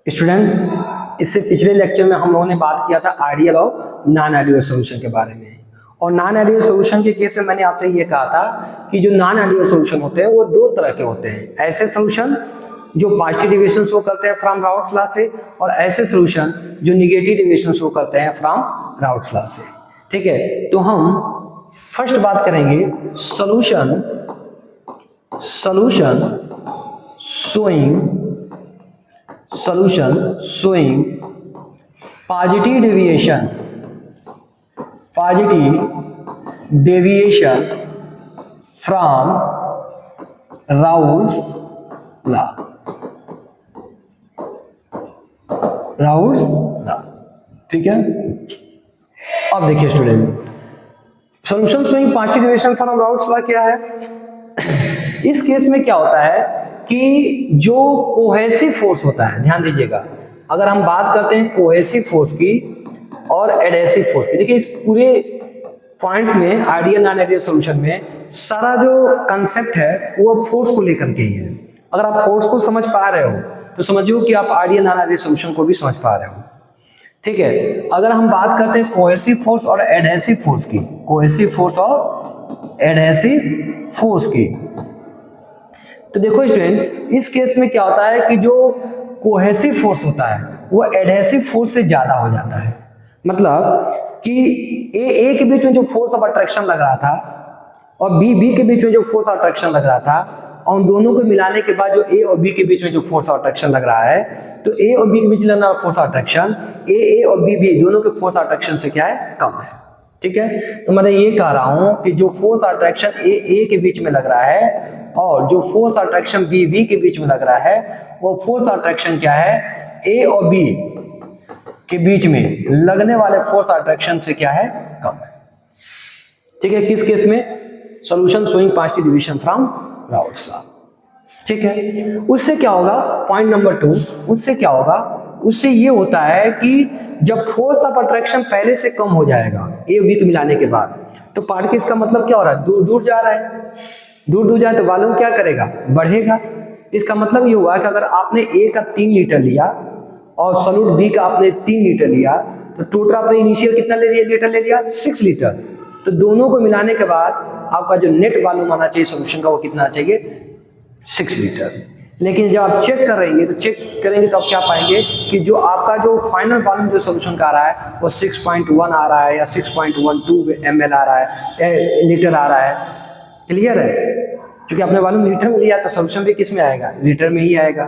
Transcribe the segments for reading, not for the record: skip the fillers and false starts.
Student, इससे पिछले lecture में हम लोगों ने बात किया था आइडियल और नॉन आइडियल सॉल्यूशन के बारे में। और नॉन आइडियल सॉल्यूशन के केस में मैंने आपसे ये कहा था कि जो नॉन आइडियल सॉल्यूशन होते हैं वो दो तरह के होते हैं। ऐसे सॉल्यूशन जो पॉजिटिव डेविएशन शो करते हैं फ्रॉम राउट्स लॉ से, और ऐसे सॉल्यूशन जो निगेटिव डेविएशन शो करते हैं फ्रॉम राउट्स लॉ से। ठीक है, तो हम फर्स्ट बात करेंगे solution showing positive deviation from Raoult's law। ठीक है, अब देखिए student, solution showing positive deviation from routes law क्या है। इस केस में क्या होता है कि जो कोहेसिव फोर्स होता है, ध्यान दीजिएगा, अगर हम बात करते हैं कोहेसिव फोर्स की और एडहेसिव फोर्स की, देखिए इस पूरे पॉइंट्स में आइडियल नॉन आइडियल सॉल्यूशन में सारा जो कंसेप्ट है वो फोर्स को लेकर के ही है। अगर आप फोर्स को समझ पा रहे हो तो समझिए कि आप आइडियल नॉन आइडियल सॉल्यूशन को भी समझ पा रहे हो। ठीक है, अगर हम बात करते हैं कोहेसिव फोर्स और एडहेसिव फोर्स की, कोहेसिव फोर्स और एडहेसिव फोर्स की, तो देखो स्टूडेंट, इस केस में क्या होता है कि जो कोहेसिव फोर्स होता है वो एडहेसिव फोर्स से ज्यादा हो जाता है। मतलब कि ए के बीच में जो फोर्स ऑफ अट्रैक्शन लग रहा था और बी के बीच में जो फोर्स ऑफ अट्रैक्शन लग रहा था, और उन दोनों को मिलाने के बाद जो ए और बी के बीच में जो फोर्स ऑफ अट्रैक्शन लग रहा है, तो ए और बी के बीच लगना फोर्स ऑफ अट्रैक्शन ए और बी दोनों के फोर्स ऑफ अट्रैक्शन से क्या है, कम है। ठीक है, तो मैं ये कह रहा हूं कि जो फोर्स ऑफ अट्रैक्शन ए के बीच में लग रहा है और जो फोर्स ऑफ अट्रैक्शन बी के बीच में लग रहा है, वो फोर्स ऑफ अट्रैक्शन क्या है, ए और बी के बीच में लगने वाले फोर्स ऑफ अट्रैक्शन से क्या है, कम है। ठीक है, किस केस में, solution showing positive deviation from routes law. ठीक है, उससे क्या होगा, पॉइंट नंबर 2, उससे क्या होगा, उससे ये होता है कि जब फोर्स ऑफ अट्रैक्शन पहले से कम हो जाएगा ए और बी को मिलाने के बाद, तो पार्टिकल्स का मतलब क्या हो रहा है, दूर दूर जा रहा है, दूर जाए तो वॉल्यूम क्या करेगा, बढ़ेगा। इसका मतलब ये हुआ कि अगर आपने ए का 3 लीटर लिया और सॉल्यूट बी का आपने 3 लीटर लिया, तो टोटल आपने इनिशियल कितना ले लिया 6 लीटर। तो दोनों को मिलाने के बाद आपका जो नेट वॉल्यूम आना चाहिए सॉल्यूशन का, वो कितना चाहिए, 6 लीटर। लेकिन जब आप चेक करेंगे तो आप क्या पाएंगे कि जो आपका जो फाइनल वॉल्यूम जो सॉल्यूशन का आ रहा है वो 6.1 आ रहा है या 6.12 ml आ रहा है, लीटर आ रहा है। क्लियर है, क्योंकि आपने वॉल्यूम लीटर में लिया तो सॉल्यूशन भी किस में आएगा, लीटर में ही आएगा।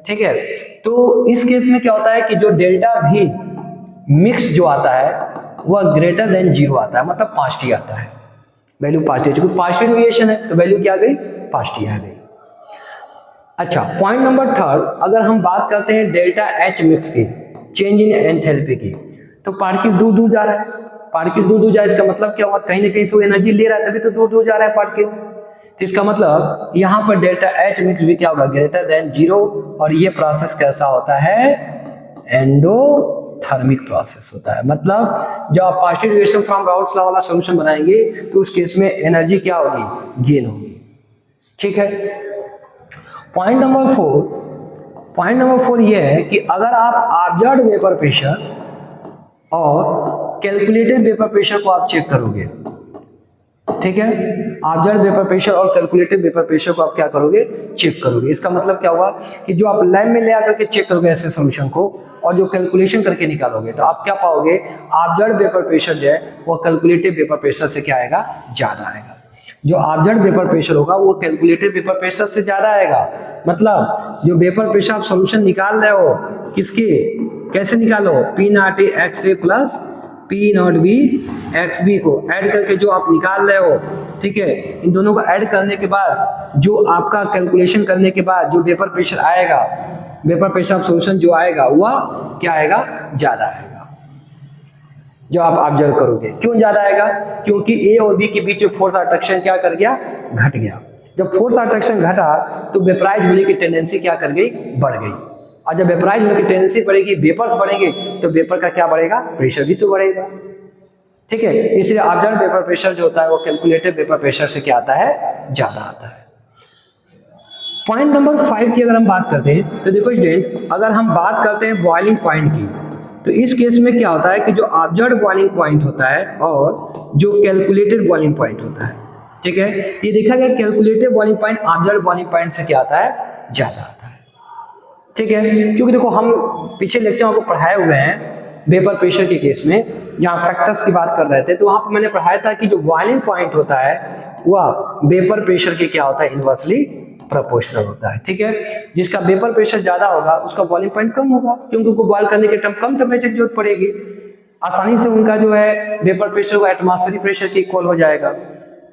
ठीक है, तो इस केस में क्या होता है कि जो डेल्टा भी मिक्स जो आता है वह ग्रेटर देन 0 आता है, मतलब पॉजिटिव आता है, वैल्यू पॉजिटिव, क्योंकि पॉजिटिव डेविएशन है तो वैल्यू क्या आ गई, पॉजिटिव आ गई। अच्छा, पॉइंट नंबर 3, अगर हम बात करते हैं डेल्टा एच मिक्स की, चेंज इन एंथैल्पी की, तो पार्टिकल दूर जा रहा है, पार्टिकल दूर जा, इसका मतलब क्या हुआ, कहीं ना कहीं से वो एनर्जी ले रहा है, तभी तो दूर जा रहा है पार्टिकल। तो इसका मतलब यहाँ पर डेल्टा एच मिक्स भी क्या होगा, ग्रेटर देन 0। और ये प्रोसेस कैसा होता है, एंडोथर्मिक प्रोसेस होता है। मतलब जब आप positive deviation from routes law वाला सॉल्यूशन बनाएंगे तो उस केस में एनर्जी क्या होगी, गेन होगी। ठीक है, पॉइंट नंबर 4 ये है कि अगर आप ऑब्जर्व्ड वेपर प्रेशर और कैलकुलेटेड वेपर प्रेशर को आप चेक करोगे, ठीक है, ऑब्जर्व्ड वेपर प्रेशर और कैलकुलेटेड वेपर प्रेशर को आप क्या करोगे, चेक करोगे। इसका मतलब क्या हुआ कि जो आप लैब में ले आकर के चेक करोगे ऐसे सॉल्यूशन को और जो कैलकुलेशन करके निकालोगे, तो आप क्या पाओगे, ऑब्जर्व्ड वेपर प्रेशर जो है वो कैलकुलेटेड वेपर प्रेशर से क्या आएगा, ज्यादा आएगा। जो ऑब्जर्व्ड वेपर प्रेशर होगा वो कैलकुलेटेड वेपर प्रेशर से ज्यादा आएगा। मतलब जो वेपर प्रेशर आप सॉल्यूशन निकाल रहे हो, किसके, कैसे निकालो, P0A XA plus P0B XB को ऐड करके जो आप निकाल रहे हो, ठीक है, इन दोनों को ऐड करने के बाद जो आपका कैलकुलेशन करने के बाद जो वेपर प्रेशर आएगा, वेपर प्रेशर ऑफ सॉल्यूशन जो आएगा वह क्या आएगा, ज्यादा आएगा जो आप ऑब्जर्व करोगे। क्यों ज्यादा आएगा, क्योंकि ए और बी के बीच में फोर्स अट्रैक्शन क्या कर गया, घट गया। जब फोर्स अट्रैक्शन घटा तो वेपराइज होने की टेंडेंसी क्या कर गई, बढ़ गई। और जब वेपराइज होने की टेंडेंसी बढ़ेगी, वेपर्स बढ़ेंगे, तो वेपर का क्या बढ़ेगा, प्रेशर भी तो बढ़ेगा। ठीक है, इसलिए ऑब्जर्व्ड वेपर प्रेशर जो होता है वो कैलकुलेटेड वेपर प्रेशर से क्या आता है, ज्यादा आता है। पॉइंट नंबर 5 की अगर हम बात करते हैं तो देखो स्टूडेंट, अगर हम बात करते हैं बॉइलिंग पॉइंट की, तो इस केस में क्या होता है कि जो ऑब्जर्व्ड बॉइलिंग पॉइंट होता है और जो कैलकुलेटेड बॉइलिंग पॉइंट होता है, ठीक है, ये देखा गया calculated boiling point observed boiling point से क्या आता है, ज्यादा आता है, ठीक है। क्योंकि देखो हम पिछले लेक्चर में आपको पढ़ाए हुए हैं वेपर प्रेशर के केस में, जहाँ फैक्टर्स की बात कर रहे थे, तो वहां पर मैंने पढ़ाया था कि जो बॉइलिंग पॉइंट होता है वह वेपर प्रेशर के क्या होता है, इनवर्सली प्रोपोर्शनल होता है, ठीक है। जिसका वेपर प्रेशर ज्यादा होगा उसका बॉइलिंग पॉइंट कम होगा, क्योंकि उनको बॉयल करने के टाइम कम टेम्परेचर की जरूरत पड़ेगी, आसानी से उनका जो है वेपर प्रेशर वो एटमॉस्फेरिक प्रेशर के इक्वल हो जाएगा,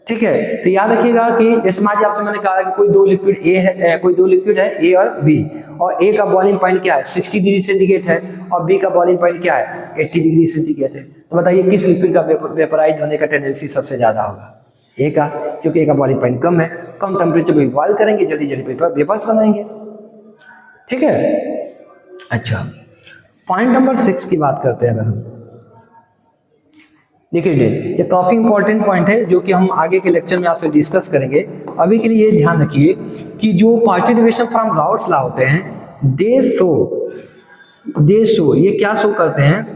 ठीक है। तो याद रखिएगा कि जैसे मान लीजिए आपसे मैंने कहा कि कोई दो लिक्विड ए है, कोई दो लिक्विड है ए और बी, और ए का बॉइलिंग पॉइंट क्या है 60 डिग्री सेंटीग्रेड है और बी का बॉइलिंग पॉइंट क्या है 80 डिग्री सेंटीग्रेड है, तो बताइए किस लिक्विड का वेपराइज होने का टेंडेंसी सबसे ज्यादा होगा, ए का, क्योंकि ए का बॉइलिंग पॉइंट कम है, कम टेम्परेचर में बॉयल करेंगे, जल्दी जल्दी वेपर्स बनाएंगे, ठीक है। अच्छा, पॉइंट नंबर 6 की बात करते हैं अगर हम, देखिए ये काफी इंपॉर्टेंट पॉइंट है जो कि हम आगे के लेक्चर में आपसे डिस्कस करेंगे। अभी के लिए ये ध्यान रखिए कि जो partial derivation from Raoult's law होते हैं दे शो ये क्या शो करते हैं,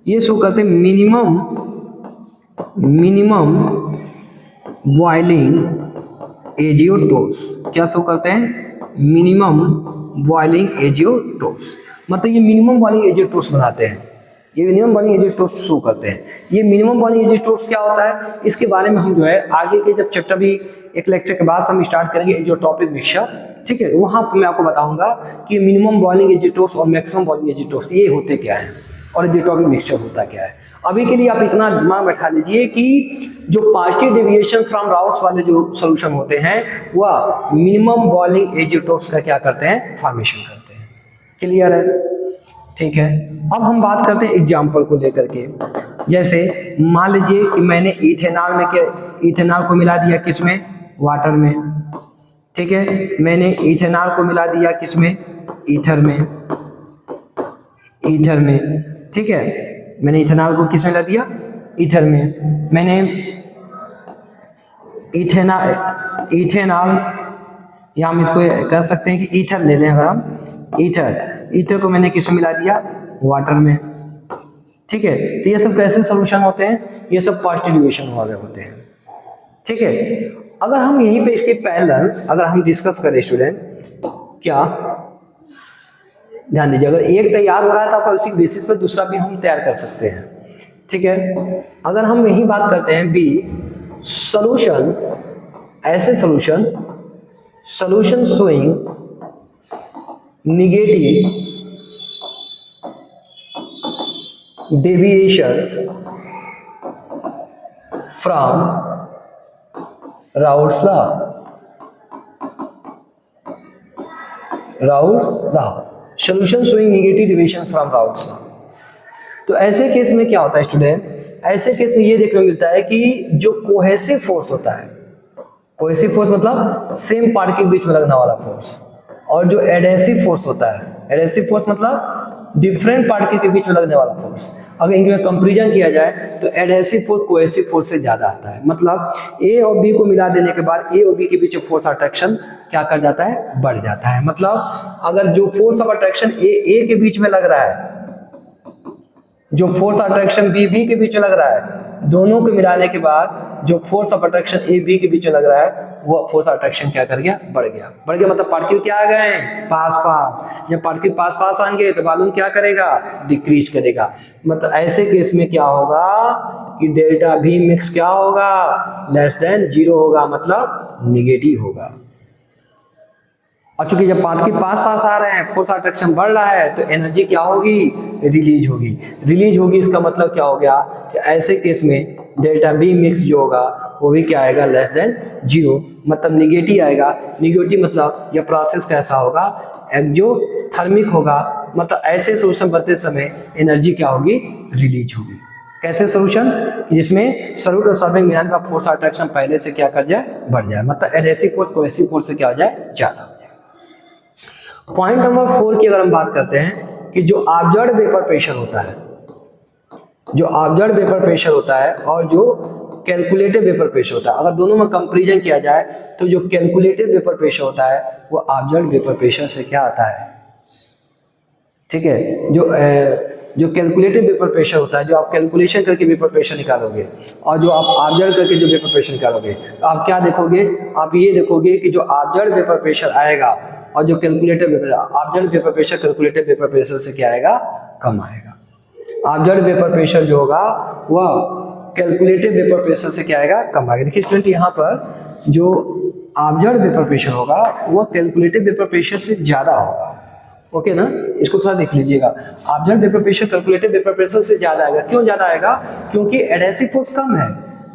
ये शो करते हैं मिनिमम बॉइलिंग एजियोटोप्स, क्या शो करते हैं, मिनिमम बॉइलिंग एजियोटोप्स, मतलब ये मिनिमम बॉइलिंग एजियोटोप्स बनाते हैं, ये मिनिमम बॉइलिंग एजियोटोप्स शो करते हैं। ये मिनिमम बॉइलिंग एजियोटोप्स क्या होता है, इसके बारे में हम जो है आगे के जब चैप्टर भी एक लेक्चर के बाद हम स्टार्ट करेंगे एजियोटॉपिक मिक्सचर, ठीक है, वहां पर मैं आपको बताऊंगा कि मिनिमम बॉइलिंग एजियोटोप्स और मैक्सिमम बॉइलिंग एजियोटोप्स ये होते क्या है और एजियोटॉपिक मिक्सचर होता क्या है। अभी के लिए आप इतना दिमाग बैठा लीजिए कि जो पार्शियल डेविएशन फ्रॉम राउट्स वाले जो सोल्यूशन होते हैं वह मिनिमम बॉइलिंग एजियोटोप्स का क्या करते हैं, फॉर्मेशन करते हैं। क्लियर है, ठीक है। अब हम बात करते हैं एग्जाम्पल को लेकर के, जैसे मान लीजिए कि मैंने इथेनॉल को मिला दिया किसमें, वाटर में, ठीक है, मैंने इथेनॉल को मिला दिया किसमें, ईथर में, ठीक है, मैंने इथेनॉल को किसमें मिला दिया, ईथर में, मैंने इथेनॉल या हम इसको कह सकते हैं कि ईथर ले लें, अगर हम ईथर को मैंने किसमें मिला दिया, वाटर में, ठीक है। तो ये सब कैसे सोल्यूशन होते हैं, ये सब पार्शियल डेरिवेशन वाले होते हैं, ठीक है। अगर हम यहीं पे इसके पैरेलल अगर हम डिस्कस करें स्टूडेंट, क्या ध्यान दीजिए, अगर एक तैयार हो रहा है तो आपका उसी बेसिस पर दूसरा भी हम तैयार कर सकते हैं, ठीक है। अगर हम यही बात करते हैं बी सॉल्यूशन, ऐसे solution showing negative deviation from Raoult's law, solution showing negative deviation from Raoult's law. तो ऐसे केस में क्या होता है स्टूडेंट, ऐसे केस में ये देखने को मिलता है कि जो कोहेसिव फोर्स होता है, कोहेसिव फोर्स मतलब सेम पार्ट के बीच में लगने वाला फोर्स, और जो एडहेसिव फोर्स होता है, एडहेसिव फोर्स मतलब डिफरेंट पार्टिकल के बीच में लगने वाला फोर्स, अगर इनके कंपैरिजन किया जाए तो एडहेसिव फोर्स कोहेसिव फोर्स से ज्यादा आता है, मतलब ए और बी को मिला देने के बाद ए और बी के बीच फोर्स अट्रैक्शन क्या कर जाता है, बढ़ जाता है। मतलब अगर जो फोर्स ऑफ अट्रैक्शन ए के बीच में लग रहा है, जो फोर्स अट्रैक्शन बी के बीच में लग रहा है, दोनों को मिलाने के बाद जो force of attraction A B के बीच में लग रहा है वो फोर्स अट्रैक्शन क्या कर गया, बढ़ गया, मतलब पार्टिकल क्या आ गए, पास, जब पार्टिकल पास आएंगे तो वॉल्यूम क्या करेगा, डिक्रीज करेगा। मतलब ऐसे केस में क्या होगा कि डेल्टा भी मिक्स क्या होगा, लेस देन 0 होगा, मतलब निगेटिव होगा। और चूंकि जब पार्टिकल पास आ रहे हैं, फोर्स अट्रैक्शन बढ़ रहा है, तो एनर्जी क्या होगी, रिलीज होगी। इसका मतलब क्या हो गया कि ऐसे केस में डेल्टा बी मिक्स जो होगा वो भी क्या आएगा, लेस देन 0, मतलब निगेटिव आएगा। निगेटिव मतलब यह प्रोसेस कैसा होगा, एक्सोथर्मिक होगा, मतलब ऐसे सोल्यूशन बनते समय एनर्जी क्या होगी, रिलीज होगी। कैसे सोल्यूशन, जिसमें सॉल्यूट और सॉल्वेंट मिलान का फोर्स अट्रैक्शन पहले से क्या कर जाए, बढ़ जाए, मतलब एडहेसिव फोर्स कोहेसिव फोर्स से क्या हो जाए, ज्यादा हो जाए। पॉइंट नंबर 4 की अगर हम बात करते हैं कि जो ऑब्जर्व्ड वेपर प्रेशर होता है, और जो कैलकुलेटेड वेपर प्रेशर होता है। अगर दोनों में कंपैरिजन किया जाए तो जो कैलकुलेटेड वेपर प्रेशर होता है वो ऑब्जर्व्ड वेपर प्रेशर से क्या आता है, ठीक है। जो कैलकुलेटेड वेपर प्रेशर होता है, जो आप कैलकुलेशन करके वेपर प्रेशर निकालोगे और जो आप ऑब्जर्व करके जो वेपर प्रेशर निकालोगे, तो आप क्या देखोगे, आप ये देखोगे कि जो ऑब्जर्व वेपर प्रेशर आएगा और जो calculated vapour, observe vapour pressure calculated vapour pressure से क्या आएगा, कम आएगा। ऑब्जर्व वेपर प्रेशर जो होगा वह कैलकुलेटेड वेपर प्रेशर से क्या आएगा, कम आएगा। देखिए स्टूडेंट, यहाँ पर जो ऑब्जर्व वेपर प्रेशर होगा वह कैलकुलेटेड वेपर प्रेशर से ज़्यादा होगा। ओके ना, इसको थोड़ा देख लीजिएगा। Observe vapour pressure calculated vapour pressure से ज़्यादा आएगा। क्यों ज़्यादा आएगा, क्योंकि एडहेसिव फोर्स कम है।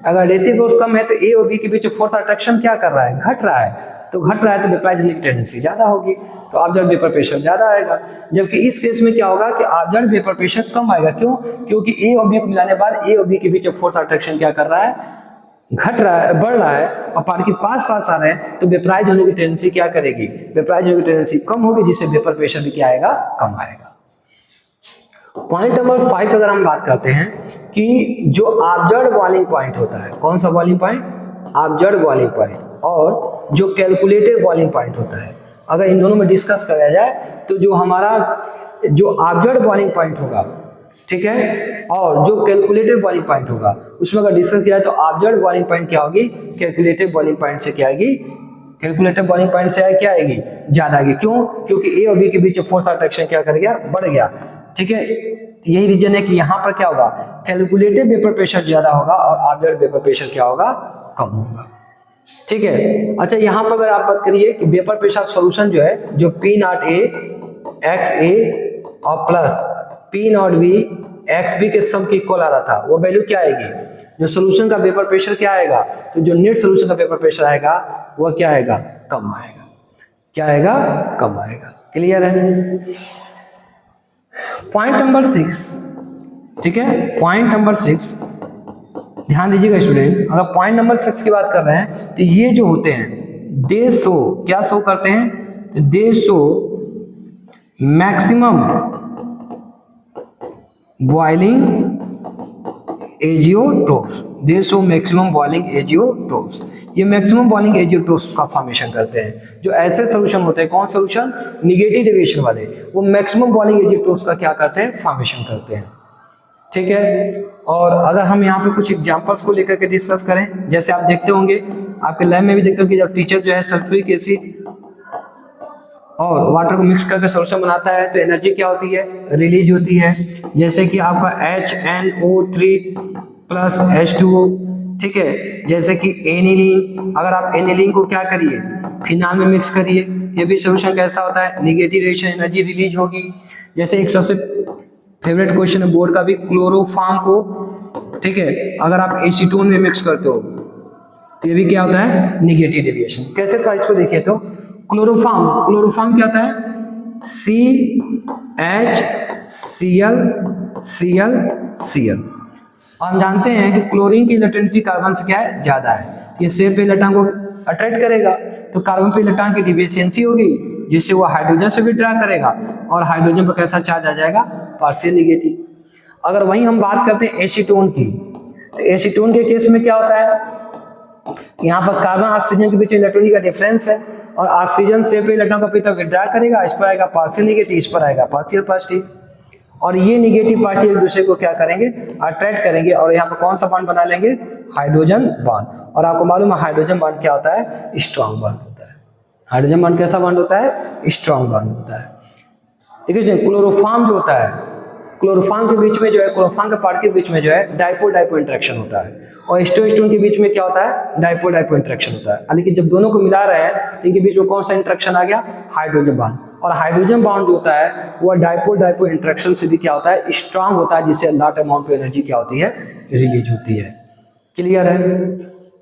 अगर एडहेसिव फोर्स कम है तो ए और बी के बीच फोर्स अट्रैक्शन क्या कर रहा है, घट रहा है। तो घट रहा है तो वेपराइज होने की टेंडेंसी ज़्यादा होगी, तो ऑब्जर्व वेपर प्रेशर ज़्यादा आएगा। जबकि इस केस में क्या होगा कि ऑब्जर्व वेपर प्रेशर कम आएगा। क्यों, क्योंकि ए और बी को मिलाने के बाद ए और बी के बीच फोर्स अट्रैक्शन क्या कर रहा है, घट रहा है, बढ़ रहा है, और पार्टिकल पास आ रहे हैं, तो वेपराइज होने की टेंडेंसी क्या करेगी, वेपराइज होने की टेंडेंसी कम होगी, जिससे वेपर प्रेशर भी क्या आएगा, कम आएगा। पॉइंट नंबर 5 अगर हम बात करते हैं कि जो ऑब्जर्व्ड बॉइलिंग पॉइंट होता है, कौन सा boiling point, observed boiling point, और जो कैलकुलेटेड बॉइलिंग पॉइंट होता है, अगर इन दोनों में डिस्कस किया जाए तो जो हमारा जो ऑब्जर्व्ड बॉइलिंग पॉइंट होगा, ठीक है, और जो कैलकुलेटेड बॉइलिंग पॉइंट होगा, उसमें अगर डिस्कस किया जाए तो ऑब्जर्व्ड बॉइलिंग पॉइंट क्या होगी, कैलकुलेटेड बॉइलिंग पॉइंट से क्या आएगी, कैलकुलेटेड बॉइलिंग पॉइंट से क्या आएगी, ज्यादा आएगी। क्यों, क्योंकि ए और बी के बीच फोर्स अट्रैक्शन क्या कर गया, बढ़ गया, ठीक है। यही रीजन है कि यहाँ पर क्या होगा, कैलकुलेटेड वेपर प्रेशर ज्यादा होगा और ऑब्जर्व्ड वेपर प्रेशर क्या होगा, कम होगा, ठीक है। अच्छा, यहाँ पर अगर आप बात करिए कि वेपर प्रेशर सॉल्यूशन जो है, जो P not A X A और plus P not B X B के सम की इक्वल आ रहा था, वो वैल्यू क्या आएगी, जो सोल्यूशन का वेपर प्रेशर क्या आएगा, तो जो नेट सोल्यूशन का वेपर प्रेशर आएगा वह क्या आएगा, कम आएगा, क्या आएगा, कम आएगा। क्लियर है। पॉइंट नंबर 6, ठीक है, पॉइंट नंबर 6 ध्यान दीजिएगा स्टूडेंट। अगर पॉइंट नंबर 6 की बात कर रहे हैं तो ये जो होते हैं दे शो, क्या शो करते हैं, तो दे शो मैक्सिमम बॉइलिंग एजियोट्रोप्स, दे शो मैक्सिमम बॉइलिंग एजियोट्रोप्स। ये मैक्सिमम बॉइलिंग एजियोट्रोप्स का फॉर्मेशन करते हैं। जो ऐसे सोल्यूशन होते हैं, कौन सोल्यूशन, निगेटिव डेविएशन वाले, वो मैक्सिमम बॉइलिंग एजियोट्रोप्स का क्या करते हैं, फॉर्मेशन करते हैं, ठीक है। और अगर हम यहाँ पे कुछ एग्जांपल्स को लेकर के डिस्कस करें, जैसे आप देखते होंगे, आपके लैब में भी देखते हो कि जब टीचर जो है सल्फ्यूरिक एसिड और वाटर को मिक्स करके सोल्यूशन बनाता है तो एनर्जी क्या होती है, रिलीज होती है। जैसे कि आपका HNO3 प्लस H2O, ठीक है। जैसे कि एनिलीन, अगर आप एनिलीन को क्या करिए, फिनाल में मिक्स करिए, ये भी सोल्यूशन कैसा होता है, निगेटिव रेडिएशन एनर्जी रिलीज होगी। जैसे एक सबसे फेवरेट क्वेश्चन है बोर्ड का भी, क्लोरोफॉर्म को, ठीक है, अगर आप एसीटोन में मिक्स करते हो तो ये भी क्या होता है, निगेटिव डेविएशन। कैसे था इसको देखिए तो, क्लोरोफॉर्म, क्लोरोफॉर्म क्या होता है, CHClClCl। हम जानते हैं कि क्लोरीन की इलेक्ट्रॉनिटी कार्बन से क्या है, ज्यादा है, ये सेफ पे इलेक्ट्रॉन को अट्रैक्ट करेगा, तो कार्बन पे इलेक्ट्रॉन की डिफिशियंसी होगी, जिससे वो हाइड्रोजन से विड्रॉ करेगा और हाइड्रोजन पर कैसा चार्ज आ जाएगा, पार्शियल निगेटिव। अगर वहीं हम बात करते हैं एसीटोन की, तो एसीटोन के केस में क्या होता है, यहाँ पर कार्बन ऑक्सीजन के बीच इलेक्ट्रॉनिक का डिफरेंस है और ऑक्सीजन से इलेक्ट्रॉन को अपनी विड्रॉ करेगा, इस पर आएगा पार्शियल निगेटिव, इस पर आएगा पार्शियल पॉजिटिव, और ये निगेटिव पार्टिकल एक दूसरे को क्या करेंगे, अट्रैक्ट करेंगे, और यहाँ पर कौन सा बॉन्ड बना लेंगे, हाइड्रोजन बॉन्ड। और आपको मालूम है हाइड्रोजन बॉन्ड क्या होता है, स्ट्रॉन्ग बॉन्ड होता है। हाइड्रोजन बॉन्ड कैसा बॉन्ड होता है, स्ट्रॉन्ग बॉन्ड होता है, ठीक है। क्लोरोफॉर्म जो होता है, क्लोरोफॉर्म के बीच में जो है, क्लोरोफॉर्म के पार्ट के बीच में जो है डाइपोल डाइपोल इंटरेक्शन होता है, और स्टोन के बीच में क्या होता है, डाइपोल डाइपोल इंटरेक्शन होता है। लेकिन जब दोनों को मिला रहे हैं तो इनके बीच में कौन सा इंटरेक्शन आ गया, हाइड्रोजन बॉन्ड। और हाइड्रोजन बॉन्ड जो होता है वह डाइपोल डाइपोल इंटरेक्शन से भी क्या होता है, स्ट्रांग होता है, जिससे लॉट अमाउंट ऑफ एनर्जी क्या होती है, रिलीज होती है। क्लियर है।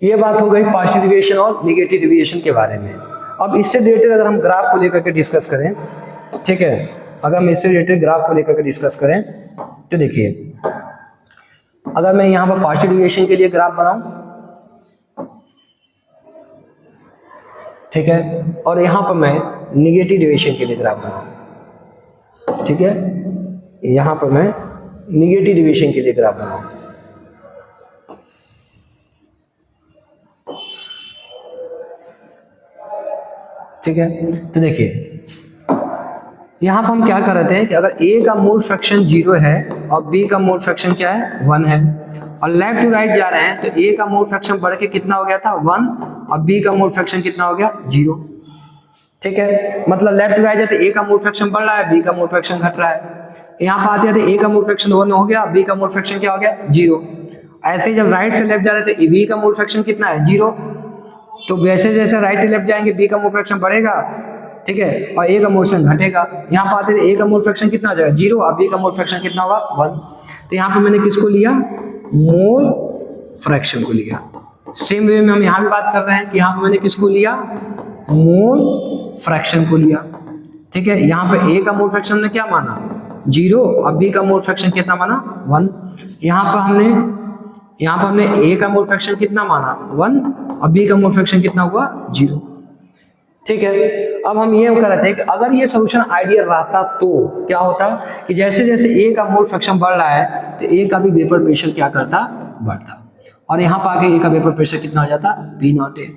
ये बात हो गई पॉजिटिव डेविएशन और निगेटिव डेविएशन के बारे में। अब इससे रिलेटेड अगर हम ग्राफ को लेकर के डिस्कस करें, ठीक है, अगर हम इससे रिलेटेड ग्राफ को लेकर के डिस्कस करें तो देखिए, अगर मैं यहाँ पर पॉजिटिव डेविएशन के लिए ग्राफ बनाऊं, ठीक है, और यहाँ पर मैं निगेटिव डेविएशन के लिए ग्राफ बनाऊं, ठीक है, यहाँ पर मैं निगेटिव डेविएशन के लिए ग्राफ बनाऊं, ठीक है, तो देखिए यहाँ पर हम क्या कर रहे थे कि अगर ए का मोल फ्रैक्शन 0 है और बी का मोल फ्रैक्शन क्या है 1 है, और लेफ्ट टू राइट जा रहे हैं तो ए का मोल फ्रैक्शन बढ़ के कितना हो गया था 1 और बी का मोल फ्रैक्शन कितना हो गया 0। ठीक है, मतलब लेफ्ट टू राइट जाते ए का मोल फ्रैक्शन बढ़ रहा है, बी का मोल फ्रैक्शन घट रहा है। यहाँ पर आते थे ए का मोल फ्रैक्शन 1 हो गया, बी का मोल फ्रैक्शन क्या हो गया 0। ऐसे ही जब राइट से लेफ्ट जा रहे थे बी का मोल फ्रैक्शन कितना है 0, तो जैसे जैसे राइट से लेफ्ट जाएंगे बी का मोल फ्रैक्शन बढ़ेगा, ठीक है, और ए का मोल फ्रैक्शन घटेगा। यहाँ पर आते थे ए का मोल फ्रैक्शन कितना हो जाएगा 0 और बी का मोल फ्रैक्शन कितना होगा 1। तो यहाँ पे मैंने किसको लिया मोल फ्रैक्शन को लिया। सेम वे में हम यहाँ भी बात कर रहे हैं कि यहाँ पे मैंने किसको लिया मोल फ्रैक्शन को लिया। ठीक है, यहाँ पे ए का मोल फ्रैक्शन ने क्या माना 0 और बी का मोल फ्रैक्शन कितना माना 1। यहाँ पर हमने ए का मोल फ्रैक्शन कितना माना 1 और बी का मोल फ्रैक्शन कितना हुआ 0। ठीक है, अब हम ये कर रहे थे कि अगर ये सोल्यूशन आइडियल रहता तो क्या होता कि जैसे जैसे ए का मोल फ्रैक्शन बढ़ रहा है तो ए का भी वेपर प्रेशर क्या करता बढ़ता, और यहाँ पर आके ए का वेपर प्रेशर कितना हो जाता P0A,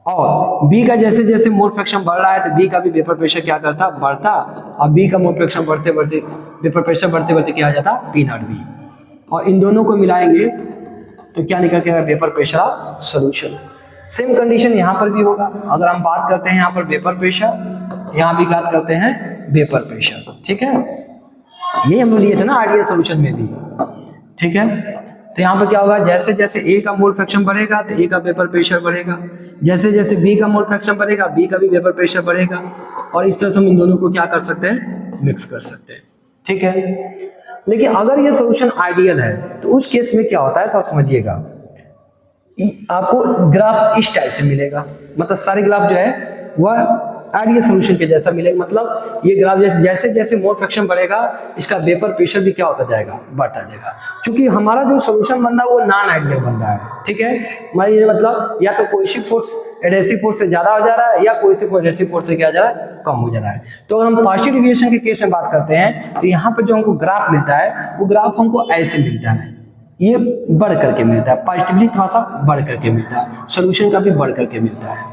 और बी का जैसे जैसे मोल फ्रैक्शन बढ़ रहा है तो बी का भी वेपर प्रेशर क्या करता बढ़ता, और बी का मोल फ्रैक्शन बढ़ते बढ़ते वेपर प्रेशर बढ़ते बढ़ते क्या आ जाता P0B, और इन दोनों को मिलाएंगे तो क्या निकल के vapour pressure solution. Same condition यहाँ पर भी होगा। अगर हम बात करते हैं यहाँ पर वेपर प्रेशर, यहाँ भी बात करते हैं वेपर प्रेशर। ठीक है, ये हम लोग लिए थे ना आइडियल सोल्यूशन में भी। ठीक है, तो यहाँ पर क्या होगा जैसे जैसे ए का मोल फ्रैक्शन बढ़ेगा तो ए का वेपर प्रेशर बढ़ेगा, जैसे जैसे बी का मोल फ्रैक्शन बढ़ेगा बी का भी वेपर प्रेशर बढ़ेगा, और इस तरह से हम इन दोनों को क्या कर सकते हैं मिक्स कर सकते हैं। ठीक है, लेकिन अगर ये सोल्यूशन आइडियल है तो उस केस में क्या होता है थोड़ा समझिएगा। आपको ग्राफ इस टाइप से मिलेगा, मतलब सारे ग्राफ जो है वह आइडियल सोल्यूशन के जैसा मिलेगा। मतलब ये ग्राफ जैसे जैसे मोल फ्रैक्शन बढ़ेगा इसका वेपर प्रेशर भी क्या होता जाएगा बढ़ता जाएगा, क्योंकि हमारा जो सोल्यूशन बन रहा है वो नॉन आइडियल बन रहा है। ठीक है, हमारा ये मतलब या तो कोहेसिव फोर्स एडहेसिव फोर्स से ज्यादा हो जा रहा है या कोहेसिव फोर्स एडहेसिव फोर्स से क्या जा रहा है कम हो जा रहा है। तो अगर हम पॉजिटिव डिविएशन के केस में बात करते हैं तो यहाँ पर जो हमको ग्राफ मिलता है वो ग्राफ हमको ऐसे मिलता है, ये बढ़ करके मिलता है, पॉजिटिवली थोड़ा सा बढ़ करके मिलता है, सोल्यूशन का भी बढ़ करके मिलता है।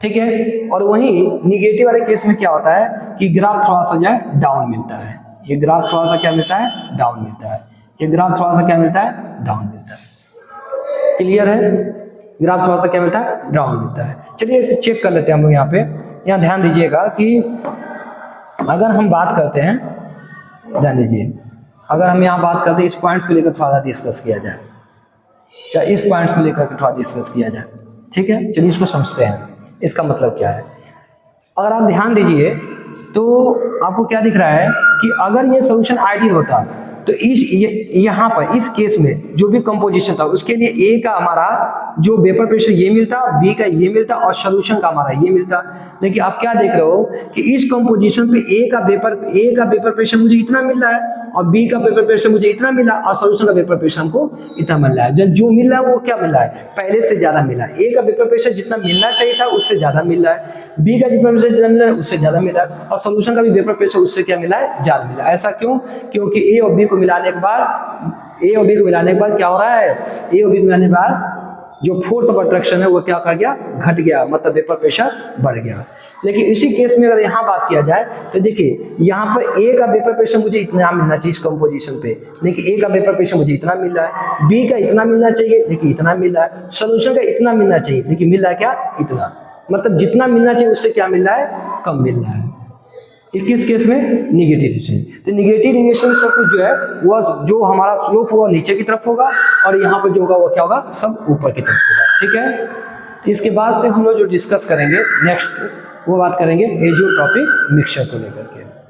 ठीक है, और वहीं निगेटिव वाले केस में क्या होता है कि ग्राफ थोड़ा सा जो है डाउन मिलता है, ये ग्राफ थोड़ा सा क्या मिलता है डाउन मिलता है, ये ग्राफ थोड़ा सा क्या मिलता है डाउन मिलता है। क्लियर है, ग्राफ थोड़ा सा क्या मिलता है डाउन मिलता है। चलिए चेक कर लेते हैं हम लोग यहाँ पे। यहाँ ध्यान दीजिएगा कि अगर हम बात करते हैं, ध्यान दीजिए, अगर हम यहाँ बात करते हैं इस पॉइंट्स को लेकर थोड़ा डिस्कस किया जाए, क्या इस पॉइंट्स को लेकर थोड़ा डिस्कस किया जाए। ठीक है, चलिए इसको समझते हैं, इसका मतलब क्या है। अगर आप ध्यान दीजिए तो आपको क्या दिख रहा है कि अगर ये सोल्यूशन आइडियल होता तो यहाँ पर इस केस में जो भी कंपोजिशन था उसके लिए ए का हमारा जो वेपर प्रेशर ये मिलता, बी का ये मिलता और सोल्यूशन का हमारा ये मिलता। लेकिन आप क्या देख रहे हो कि इस कंपोजिशन पे ए का वेपर प्रेशर मुझे इतना मिल रहा है और बी का वेपर प्रेशर मुझे इतना मिला और सोल्यूशन का वेपर प्रेशर हमको इतना मिल रहा है। जो मिल रहा है वो क्या मिल रहा है पहले से ज्यादा मिला है। ए का वेपर प्रेशर जितना मिलना चाहिए था उससे ज्यादा मिल रहा है, बी का वेपर प्रेशर जितना मिल रहा है उससे ज्यादा मिल रहा है, और सोल्यूशन का भी वेपर प्रेशर उससे क्या मिला है ज्यादा मिला है। ऐसा क्यों? क्योंकि ए और बी को मिलाने के बाद क्या हो रहा है, ए और बी को मिलाने के बाद जो फोर्स ऑफ अट्रैक्शन है वो क्या कर गया घट गया, मतलब वेपर प्रेशर बढ़ गया। लेकिन इसी केस में अगर यहाँ बात किया जाए तो देखिए यहाँ पर ए का वेपर प्रेशर मुझे इतना मिलना चाहिए इस कंपोजिशन पे, लेकिन ए का वेपर प्रेशर मुझे इतना मिल रहा है, बी का इतना मिलना चाहिए लेकिन इतना मिल रहा है, सोल्यूशन का इतना मिलना चाहिए लेकिन मिल रहा है क्या इतना, मतलब जितना मिलना चाहिए उससे क्या मिल रहा है कम मिल रहा है। किस केस में निगेटिव डिविएशन। तो निगेटिव डिविएशन में सब कुछ जो है वह जो हमारा स्लोप होगा नीचे की तरफ होगा और यहाँ पर जो होगा वो क्या होगा सब ऊपर की तरफ होगा। ठीक है, इसके बाद से हम लोग जो डिस्कस करेंगे नेक्स्ट वो बात करेंगे एजियोट्रॉपिक मिक्सचर को लेकर के।